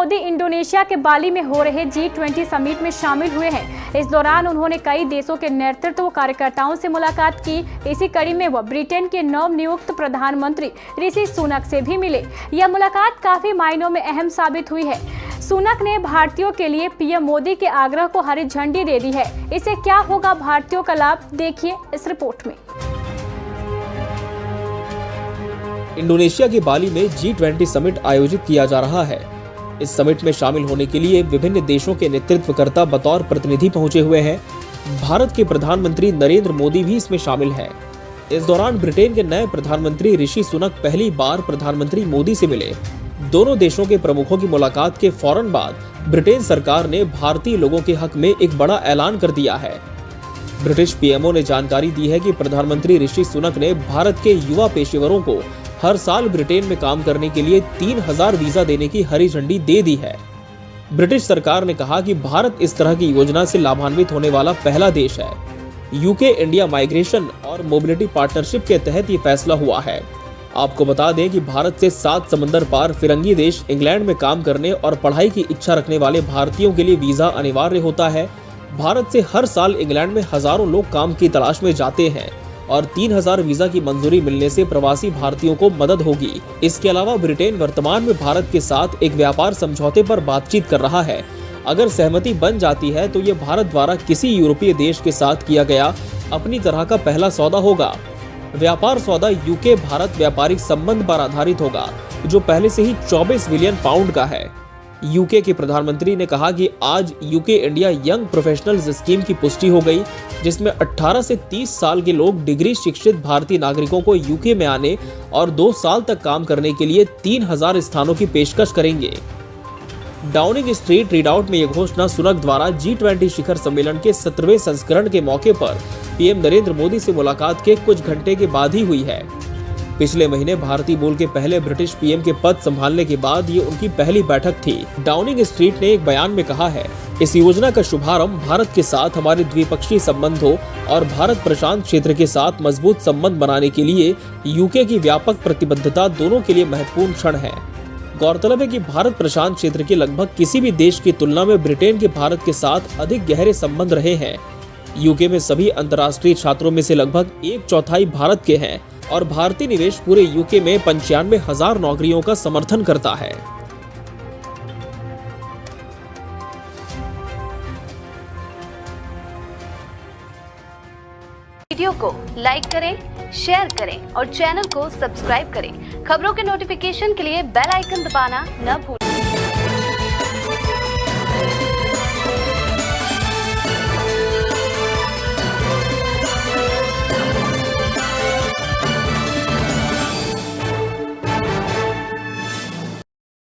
Modi Indonesia के बाली में हो रहे G20 समिट में शामिल हुए हैं। इस दौरान उन्होंने कई देशों के नेतृत्व कार्यकर्ताओं से मुलाकात की। इसी कड़ी में वह ब्रिटेन के नवनियुक्त प्रधानमंत्री ऋषि सुनक से भी मिले। यह मुलाकात काफी मायनों में अहम साबित हुई है। सुनक ने भारतीयों के लिए पीएम मोदी के आग्रह को हरी झंडी दे दी है। इससे क्या होगा भारतीयों का लाभ, देखिए इस रिपोर्ट में। इंडोनेशिया के बाली में G20 समिट आयोजित किया जा रहा है। इस समिट में शामिल होने के लिए विभिन्न देशों के नेतृत्वकर्ता बतौर प्रतिनिधि पहुंचे हुए हैं। भारत के प्रधानमंत्री नरेंद्र मोदी भी इसमें शामिल हैं। इस दौरान ब्रिटेन के नए प्रधानमंत्री ऋषि सुनक पहली बार प्रधानमंत्री मोदी से मिले। दोनों देशों के प्रमुखों की मुलाकात के फौरन बाद ब्रिटेन सरकार ने भारतीय लोगों के हक में एक बड़ा ऐलान कर दिया है। ब्रिटिश पीएमओ ने जानकारी दी है कि प्रधानमंत्री ऋषि सुनक ने भारत के युवा पेशेवरों को हर साल ब्रिटेन में काम करने के लिए 3000 वीजा देने की हरी झंडी दे दी है। ब्रिटिश सरकार ने कहा कि भारत इस तरह की योजना से लाभान्वित होने वाला पहला देश है। यूके इंडिया माइग्रेशन और मोबिलिटी पार्टनरशिप के तहत ये फैसला हुआ है। आपको बता दें कि भारत से 7 समंदर पार फिरंगी देश इंग्लैंड में काम करने और पढ़ाई की इच्छा रखने वाले भारतीयों के लिए वीजा अनिवार्य होता है। भारत से हर साल इंग्लैंड में हजारों लोग काम की तलाश में जाते हैं और 3000 वीजा की मंजूरी मिलने से प्रवासी भारतीयों को मदद होगी। इसके अलावा ब्रिटेन वर्तमान में भारत के साथ एक व्यापार समझौते पर बातचीत कर रहा है। अगर सहमति बन जाती है तो ये भारत द्वारा किसी यूरोपीय देश के साथ किया गया अपनी तरह का पहला सौदा होगा। व्यापार सौदा यूके भारत व्यापारिक संबंध पर आधारित होगा, जो पहले से ही 24 बिलियन पाउंड का है। यूके के प्रधानमंत्री ने कहा कि आज UK India young professionals scheme की पुष्टि हो गई, जिसमें 18 से 30 साल के लोग डिग्री शिक्षित भारतीय नागरिकों को यूके में आने और 2 साल तक काम करने के लिए 3000 स्थानों की पेशकश करेंगे। डाउनिंग स्ट्रीट रीडआउट में यह घोषणा सुनक द्वारा G20 शिखर सम्मेलन के 17वें संस्करण के मौके पर पीएम नरेंद्र मोदी से मुलाकात के कुछ घंटे के बाद ही हुई है। पिछले महीने भारतीय मूल के पहले ब्रिटिश पीएम के पद संभालने के बाद ये उनकी पहली बैठक थी। डाउनिंग स्ट्रीट ने एक बयान में कहा है, इस योजना का शुभारंभ भारत के साथ हमारे द्विपक्षीय संबंधों और भारत प्रशांत क्षेत्र के साथ मजबूत संबंध बनाने के लिए यूके की व्यापक प्रतिबद्धता दोनों के लिए महत्वपूर्ण क्षण है। गौरतलब है कि भारत प्रशांत क्षेत्र के लगभग किसी भी देश की तुलना में ब्रिटेन के भारत के साथ अधिक गहरे संबंध रहे हैं। यूके में सभी अंतर्राष्ट्रीय छात्रों में से लगभग 1/4 भारत के हैं और भारतीय निवेश पूरे यूके में 95,000 नौकरियों का समर्थन करता है। वीडियो को लाइक करें, शेयर करें और चैनल को सब्सक्राइब करें। खबरों के नोटिफिकेशन के लिए बेल आइकन दबाना न भूलें।